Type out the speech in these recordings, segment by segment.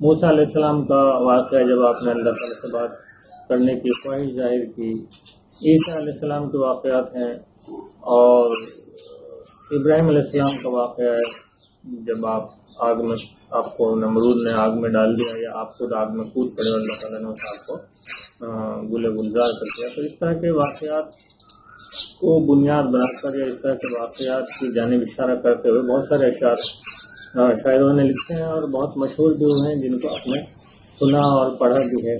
موسیٰ علیہ السلام کا واقعہ جب آپ نے اللہ تعالیٰ سے بات کرنے کی خواہش ظاہر کی، عیسیٰ علیہ السلام کے واقعات ہیں، اور ابراہیم علیہ السلام کا واقعہ ہے جب آپ کو نمرود نے آگ میں ڈال دیا یا آپ خود آگ میں کود پڑے، اللہ تعالیٰ نے اس آگ کو گلے گلزار کر دیا۔ تو اس طرح کے واقعات کو بنیاد بنا کر یا اس طرح کے واقعات کی جانب اشارہ کرتے ہوئے بہت سارے اشعار شاعروں نے لکھے ہیں اور بہت مشہور بھی ہوئے ہیں، جن کو آپ نے سنا اور پڑھا بھی ہے،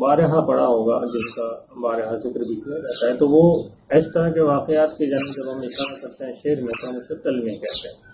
بارہا پڑھا ہوگا، جن کا بارہا ذکر بھی کیا جاتا ہے۔ تو وہ اس طرح کے واقعات کی جانب جب ہم اشارہ کرتے ہیں شعر میں تو ہم اسے تلمیح کہتے ہیں۔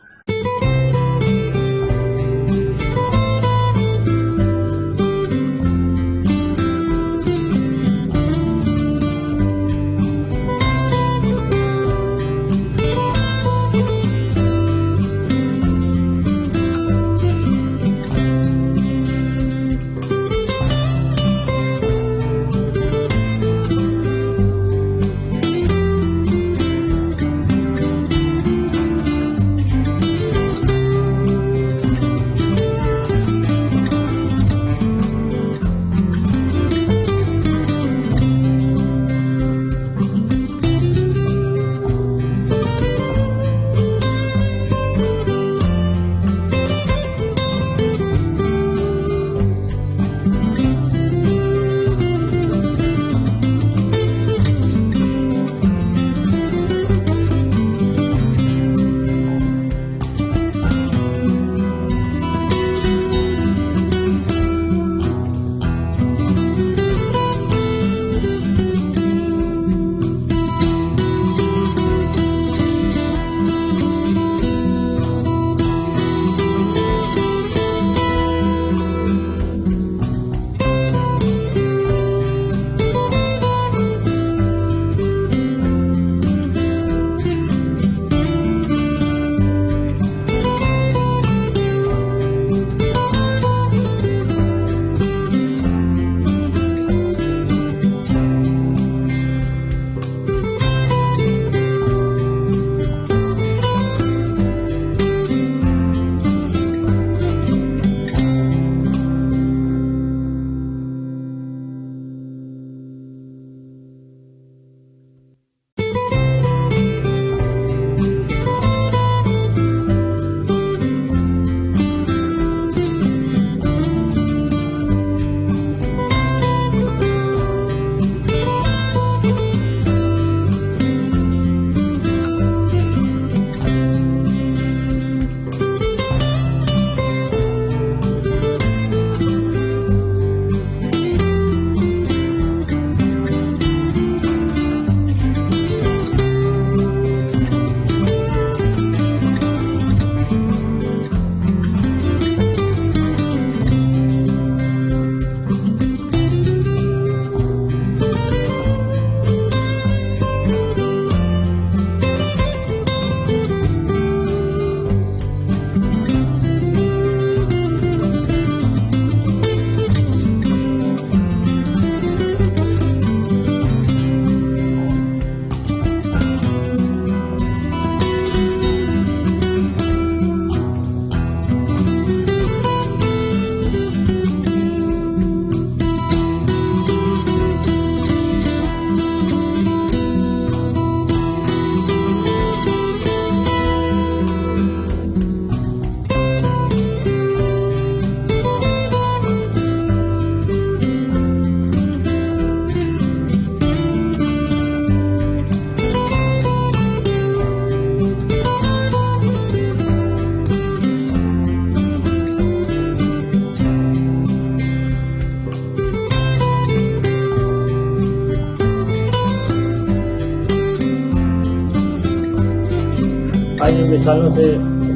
آئیے مثالوں سے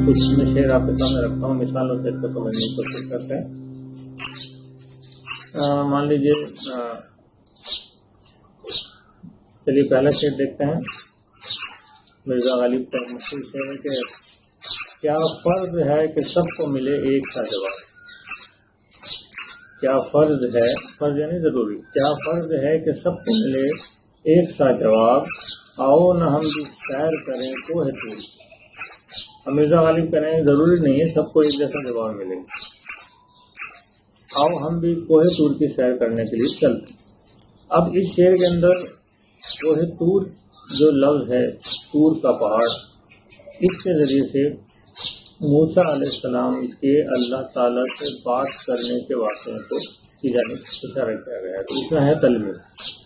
کچھ میں شعر آپ کے سامنے رکھتا ہوں، مثالوں سے اس کو سمجھنے کی کوشش کرتے ہیں۔ مان لیجیے، چلیے پہلا شعر دیکھتے ہیں۔ مرزا غالب کا مشہور شعر ہے کہ کیا فرض ہے کہ سب کو ملے ایک سا جواب، کیا فرض ہے، فرض یعنی ضروری، کیا فرض ہے کہ سب کو ملے ایک سا جواب، آؤ نہ ہم بھی سیر کریں کوہ طور، مرزا غالب کہہ رہے ہیں ضروری نہیں ہے سب کو ایک جیسا جواب ملے گا، آؤ ہم بھی کوہ طور کی سیر کرنے کے لیے چلتے۔ اب اس شعر کے اندر کوہ طور جو لفظ ہے، طور کا پہاڑ، اس کے ذریعے سے موسیٰ علیہ السلام کے اللہ تعالیٰ سے بات کرنے کے واقعے کو کی جانب اشارہ کیا گیا ہے۔ تو اس میں ہے تلمیم،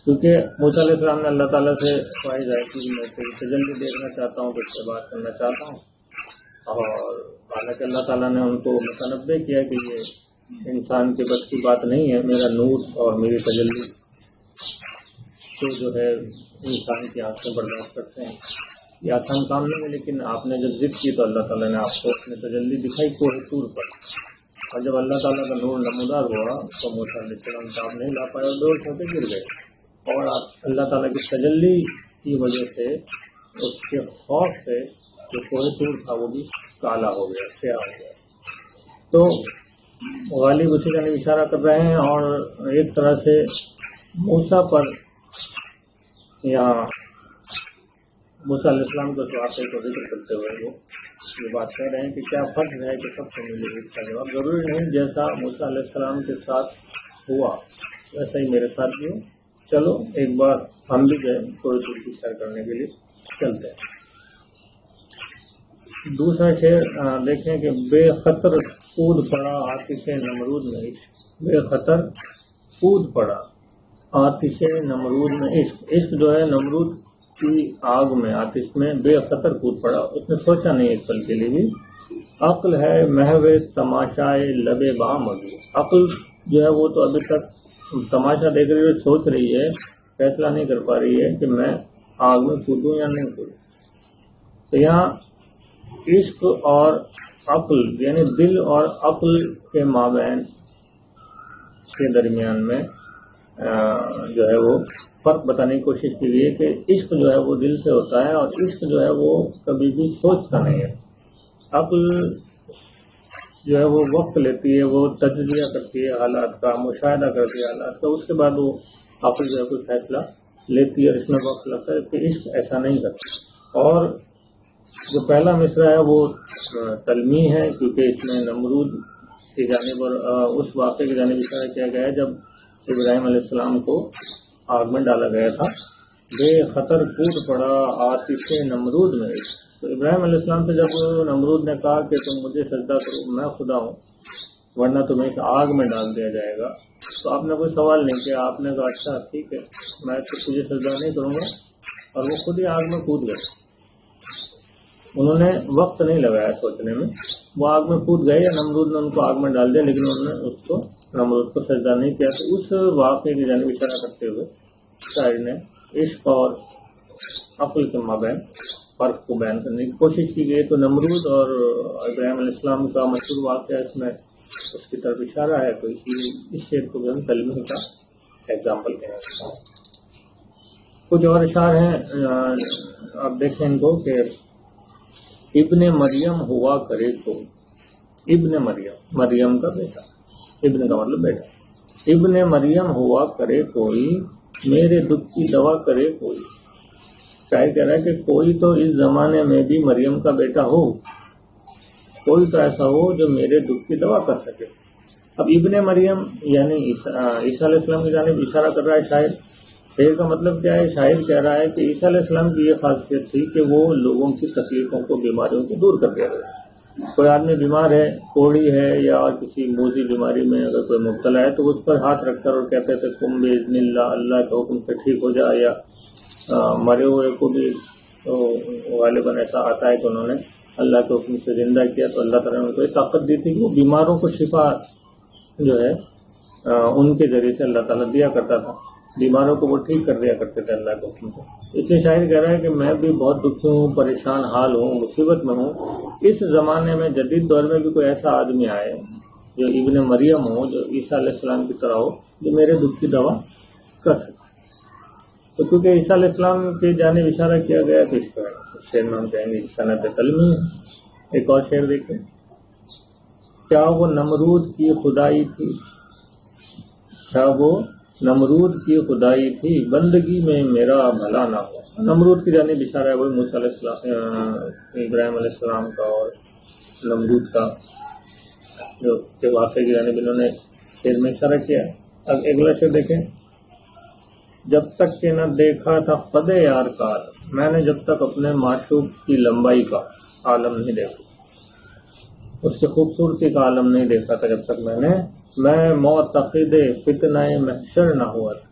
کیونکہ موسیٰ علیہ السلام نے اللہ تعالیٰ سے خواہش ظاہر کی میں تیری تجلی دیکھنا چاہتا ہوں، تجھ سے بات کرنا چاہتا ہوں، اور حالانکہ اللہ تعالیٰ نے ان کو متنبع کیا کہ یہ انسان کے بس کی بات نہیں ہے، میرا نور اور میری تجلی تو جو ہے انسان کی آنکھ سے برداشت کرتے ہیں، یہ آسان کام نہیں ہے۔ لیکن آپ نے جب ضد کی تو اللہ تعالیٰ نے آپ کو اپنی تجلی دکھائی کوہ طور پر، اور جب اللہ تعالیٰ کا نور نمودار ہوا تو موسیٰ علیہ السلام کام نہیں لا پائے اور دور ہوتے گر گئے، اور اللہ تعالیٰ کی تجلی کی وجہ سے اس کے خوف سے جو کوہ طور تھا وہ بھی کالا ہو گیا، سیاہ ہو گیا۔ تو غالب اسی جانب اشارہ کر رہے ہیں، اور ایک طرح سے موسیٰ پر یہاں موسیٰ علیہ السلام کے واقعے کو ذکر کرتے ہوئے وہ یہ بات کہہ رہے ہیں کہ کیا فرض ہے کہ سب کو ملے اس کا جواب؟ ضروری نہیں، جیسا موسیٰ علیہ السلام کے ساتھ ہوا ویسا ہی میرے ساتھ بھی ہو، چلو ایک بار ہم بھی گئے کوہ طور کی سیر کرنے کے لیے چلتے ہیں۔ دوسرا شعر دیکھیں کہ بے خطر کود پڑا آتش نمرود میں عشق، بے خطر کود پڑا آتش نمرود میں عشق، عشق جو ہے نمرود کی آگ میں، آتش میں بے خطر کود پڑا، اس نے سوچا نہیں ایک پل کے لیے بھی۔ عقل ہے محو تماشائے لب بام ابھی، عقل جو ہے وہ تو ابھی تک تماشا دیکھ رہی ہے، سوچ رہی ہے، فیصلہ نہیں کر پا رہی ہے کہ میں آگ میں کودوں یا نہیں کودوں۔ تو یہاں عشق اور عقل یعنی دل اور عقل کے مابین کے درمیان میں جو ہے وہ فرق بتانے کی کوشش کی گئی ہے کہ عشق جو ہے وہ دل سے ہوتا ہے، اور عشق جو ہے وہ کبھی بھی سوچتا نہیں ہے۔ عقل جو ہے وہ وقت لیتی ہے، وہ تجزیہ کرتی ہے حالات کا، مشاہدہ کرتی ہے حالات کا، اس کے بعد وہ عقل جو ہے کوئی فیصلہ لیتی ہے، اور اس میں وقت لگتا ہے کہ عشق ایسا نہیں کرتا۔ اور جو پہلا مصرع ہے وہ تلمیح ہے، کیونکہ اس میں نمرود کی جانب اور اس واقعے کی جانب اشارہ کیا گیا ہے جب ابراہیم علیہ السلام کو آگ میں ڈالا گیا تھا۔ بے خطر کود پڑا آتش نمرود میں، تو ابراہیم علیہ السلام سے جب نمرود نے کہا کہ تم مجھے سجدہ کرو، میں خدا ہوں ورنہ تمہیں اس آگ میں ڈال دیا جائے گا، تو آپ نے کوئی سوال نہیں کیا، آپ نے کہا اچھا ٹھیک ہے میں تو تجھے سجدہ نہیں کروں گا، اور وہ خود ہی آگ میں کود گئے۔ انہوں نے وقت نہیں لگایا سوچنے میں، وہ آگ میں کود گئے، یا نمرود نے ان کو آگ میں ڈال دیا، لیکن انہوں نے اس کو نمرود کو سجدہ نہیں کیا۔ تو اس واقعے کی جانب اشارہ کرتے ہوئے شاعر نے عشق اور عقل کے مابین فرق کو بیان کرنے کی کوشش کی گئی۔ تو نمرود اور ابراہیم علیہ السلام کا مشہور واقعہ اس میں اس کی طرف اشارہ ہے، تو اس شعر کو بھی ہم تلمیح کا ایگزامپل کہیں گے۔ کچھ اور اشعار ہیں، آپ دیکھیں ان کو کہ ابن مریم ہوا کرے تو، ابن مریم، مریم کا بیٹا، ابن کا مطلب بیٹا، ابن مریم ہوا کرے کوئی، میرے دکھ کی دوا کرے کوئی۔ شاعر کہہ رہا ہے کہ کوئی تو اس زمانے میں بھی مریم کا بیٹا ہو، کوئی تو ایسا ہو جو میرے دکھ کی دوا کر سکے۔ اب ابن مریم یعنی عیسیٰ علیہ السلام کی جانب اشارہ کر رہا ہے شاعر۔ شعر کا مطلب کیا ہے؟ شاعر کہہ رہا ہے کہ عیسیٰ علیہ السلام کی یہ خاصیت تھی کہ وہ لوگوں کی تکلیفوں کو، بیماریوں کو دور کر دیا گیا۔ کوئی آدمی بیمار ہے، کوڑی ہے، یا کسی موذی بیماری میں اگر کوئی مبتلا ہے تو اس پر ہاتھ رکھ کر اور کہتے تھے تم باذن اللہ، اللہ کے حکم سے ٹھیک ہو جائے، یا مرے ہوئے کو بھی تو غالباً ایسا آتا ہے کہ انہوں نے اللہ کے حکم سے زندہ کیا، تو اللہ تعالیٰ نے ان کو یہ طاقت دی تھی کہ وہ بیماروں کو شفا جو ہے ان کے ذریعے سے اللہ تعالیٰ دیا کرتا تھا، بیماروں کو وہ ٹھیک کر دیا کرتے تھے اللہ کے حکم سے۔ اس لیے شاعر کہہ رہا ہے کہ میں بھی بہت دکھی ہوں، پریشان حال ہوں، مصیبت میں ہوں، اس زمانے میں جدید دور میں بھی کوئی ایسا آدمی آئے جو ابن مریم ہو، جو عیسیٰ علیہ السلام کی طرح ہو، جو میرے دکھ کی دوا کر سکے۔ تو کیونکہ عیسیٰ علیہ السلام کی جانب اشارہ کیا گیا تو اس کا شعر میں ہم کہیں گے صنعت تلمیح۔ ایک اور شعر دیکھیں، کیا وہ نمرود کی خدائی تھی، کیا وہ نمرود کی خدائی تھی، بندگی میں میرا بھلا نہ ہوا۔ نمرود کی جانب اشارہ ہے، وہی موسیٰ علیہ السلام، ابراہیم علیہ السلام کا اور نمرود کا جو کے واقعے کی جانب انہوں نے شعر میں اشارہ کیا۔ اب اگلا شعر دیکھیں، جب تک کہ نہ دیکھا تھا قد یار کا عالم، میں نے جب تک اپنے معشوق کی لمبائی کا عالم نہیں دیکھا، اس کی خوبصورتی کا عالم نہیں دیکھا تھا جب تک میں معتقد فتنہ محشر نہ ہوا تھا۔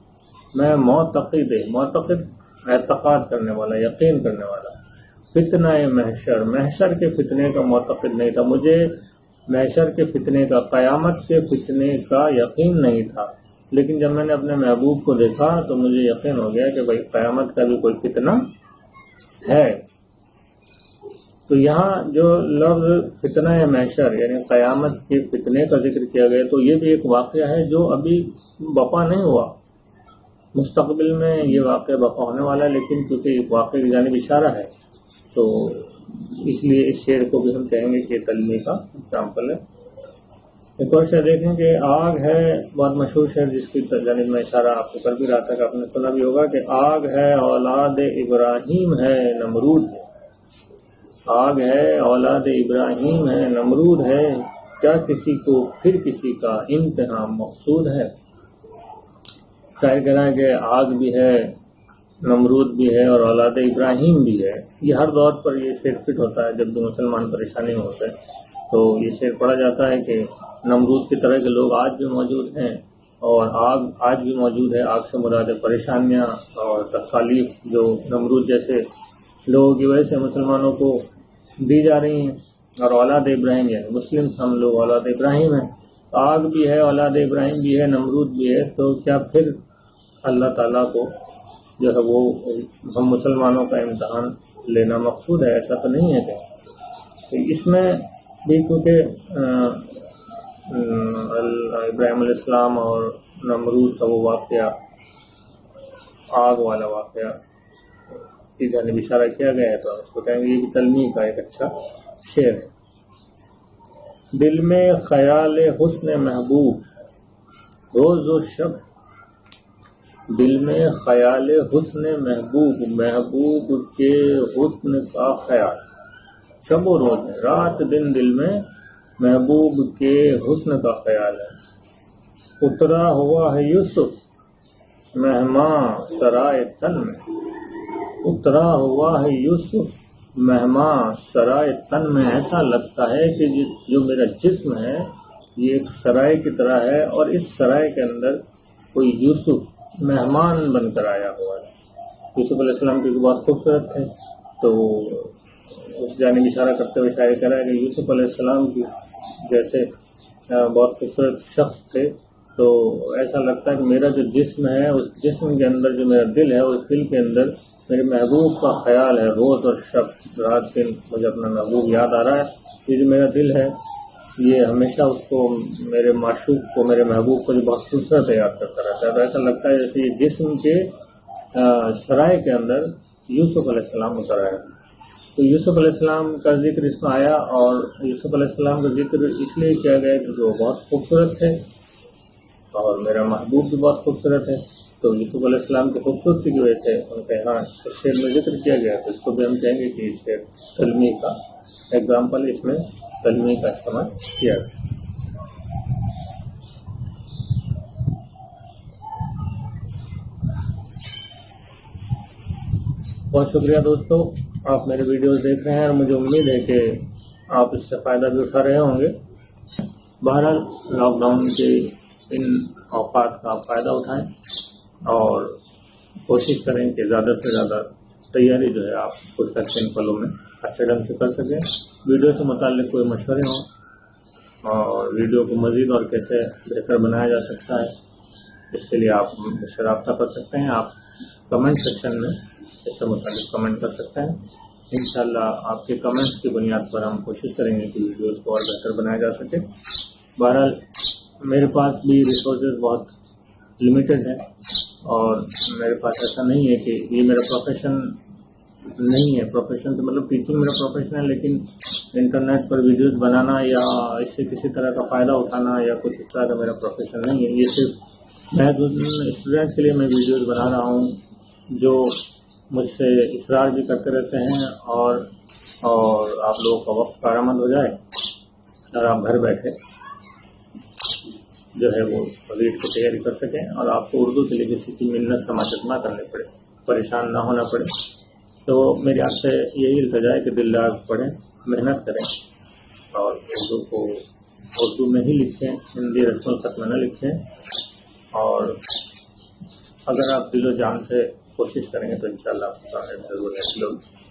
میں معتقد اعتقاد کرنے والا، یقین کرنے والا، فتنہ محشر کے فتنے کا معتقد نہیں تھا، مجھے محشر کے فتنے کا، قیامت کے فتنے کا یقین نہیں تھا، لیکن جب میں نے اپنے محبوب کو دیکھا تو مجھے یقین ہو گیا کہ بھائی قیامت کا بھی کوئی فتنہ ہے۔ تو یہاں جو لفظ فتنہ محشر یعنی قیامت کے فتنے کا ذکر کیا گیا، تو یہ بھی ایک واقعہ ہے جو ابھی بپا نہیں ہوا، مستقبل میں یہ واقعہ بپا ہونے والا ہے، لیکن کیونکہ ایک واقعے کی جانب اشارہ ہے تو اس لیے اس شعر کو بھی ہم کہیں گے کہ تلمی کا ایگزامپل ہے۔ ایک اور شعر دیکھیں کہ آگ ہے، بہت مشہور شعر جس کی جانب میں اشارہ آپ کو کر بھی رہا تھا کہ آپ نے سنا بھی ہوگا کہ آگ ہے اولاد ابراہیم ہے نمرود ہے، آگ ہے اولاد ابراہیم ہے نمرود ہے، کیا کسی کو پھر کسی کا امتحان مقصود ہے۔ شاعر کہہ رہا ہے کہ آگ بھی ہے، نمرود بھی ہے اور اولاد ابراہیم بھی ہے۔ یہ ہر دور پر یہ شعر فٹ ہوتا ہے، جب بھی مسلمان پریشانی میں ہوتے ہیں تو یہ شعر پڑھا جاتا ہے کہ نمرود کی طرح کے لوگ آج بھی موجود ہیں اور آگ آج بھی موجود ہے۔ آگ سے مراد پریشانیاں اور تکالیف جو نمرود جیسے لوگوں کی وجہ سے مسلمانوں کو دی جا رہی ہیں، اور اولاد ابراہیم یعنی مسلم ہم لوگ اولاد ابراہیم ہیں، آگ بھی ہے، اولاد ابراہیم بھی ہے، نمرود بھی ہے، تو کیا پھر اللہ تعالیٰ کو جو ہے وہ ہم مسلمانوں کا امتحان لینا مقصود ہے؟ ایسا تو نہیں ہے کہ اس میں بھی کیونکہ ابراہیم علیہ السلام اور نمرود کا وہ واقعہ، آگ والا واقعہ کی جانب اشارہ کیا گیا ہے، تو اس کو کہیں گے یہ بھی تلمی کا ایک اچھا شعر ہے۔ دل میں خیال حسن محبوب روز و شب، دل میں خیال حسن محبوب، محبوب کے حسن کا خیال، شب و روز ہے، رات دن دل میں محبوب کے حسن کا خیال ہے۔ اترا ہوا ہے یوسف مہماں سرائے تن میں، اترا ہوا ہے یوسف مہماں سرائے تن میں، ایسا لگتا ہے کہ جو میرا جسم ہے یہ ایک سرائے کی طرح ہے، اور اس سرائے کے اندر کوئی یوسف مہمان بن کر آیا ہوا ہے۔ یوسف علیہ السلام کی بات خوبصورت ہے، تو اس جانب اشارہ کرتے ہوئے شاعر کہہ رہا ہے کہ یوسف علیہ السلام کی جیسے بہت خوبصورت شخص تھے، تو ایسا لگتا ہے کہ میرا جو جسم ہے اس جسم کے اندر جو میرا دل ہے اس دل کے اندر میرے محبوب کا خیال ہے، روز اور شب، رات دن مجھے اپنا محبوب یاد آ رہا ہے۔ یہ جو میرا دل ہے یہ ہمیشہ اس کو، میرے معشوق کو، میرے محبوب کو جو بہت خوبصورت یاد کرتا رہتا ہے، تو ایسا لگتا ہے جیسے یہ جسم کے سرائے کے اندر یوسف علیہ السلام اتر آیا۔ تو یوسف علیہ السلام کا ذکر اس میں آیا، اور یوسف علیہ السلام کا ذکر اس لیے کیا گیا کہ وہ بہت خوبصورت تھے اور میرا محبوب بھی بہت خوبصورت ہے، تو یوسف علیہ السلام کی خوبصورتی کی وجہ سے ان کے یہاں اس شعر میں ذکر کیا گیا، تو اس کو بھی ہم کہیں گے کہ یہ شعر تلمی کا ایگزامپل، اس میں تلمی کا استعمال کیا گیا۔ بہت شکریہ دوستو، آپ میرے ویڈیوز دیکھ رہے ہیں اور مجھے امید ہے کہ آپ اس سے فائدہ بھی اٹھا رہے ہوں گے۔ بہرحال لاک ڈاؤن کے ان اوقات کا آپ فائدہ اٹھائیں اور کوشش کریں کہ زیادہ سے زیادہ تیاری جو ہے آپ کچھ ان پلوں میں اچھے ڈھنگ سے کر سکیں۔ ویڈیو سے متعلق کوئی مشورے ہوں اور ویڈیو کو مزید اور کیسے بہتر بنایا جا سکتا ہے، اس کے لیے آپ مجھ سے رابطہ کر سکتے ہیں۔ آپ کمنٹ سیکشن میں اس سے متعلق کمنٹ کر سکتے ہیں۔ انشاءاللہ آپ کے کمنٹس کی بنیاد پر ہم کوشش کریں گے کہ ویڈیوز کو اور بہتر بنایا جا سکے۔ بہرحال میرے پاس بھی ریسورسز بہت لمیٹڈ ہیں، اور میرے پاس ایسا نہیں ہے کہ یہ میرا پروفیشن نہیں ہے، پروفیشن تو مطلب ٹیچنگ میرا پروفیشن ہے، لیکن انٹرنیٹ پر ویڈیوز بنانا یا اس سے کسی طرح کا فائدہ اٹھانا یا کچھ اس طرح کا میرا پروفیشن نہیں ہے۔ یہ صرف میں اسٹوڈینٹس کے لیے میں ویڈیوز بنا رہا ہوں جو مجھ سے اصرار بھی کرتے رہتے ہیں اور آپ لوگوں کا وقت کارآمد ہو جائے اور آپ گھر بیٹھے جو ہے وہ ریٹ کی تیاری کر سکیں اور آپ کو اردو کے لیے کسی کی منت سماجت نہ کرنے پڑے، پریشان نہ ہونا پڑے۔ تو میری آپ سے یہی التجا ہے کہ دل لگا پڑھیں، محنت کریں اور اردو میں ہی لکھیں، ہندی رسم الخط میں نہ لکھیں، اور اگر آپ دل و جان سے کوشش کریں گے تو انشاءاللہ آپ کو کامیابی ضرور حاصل ہوگی۔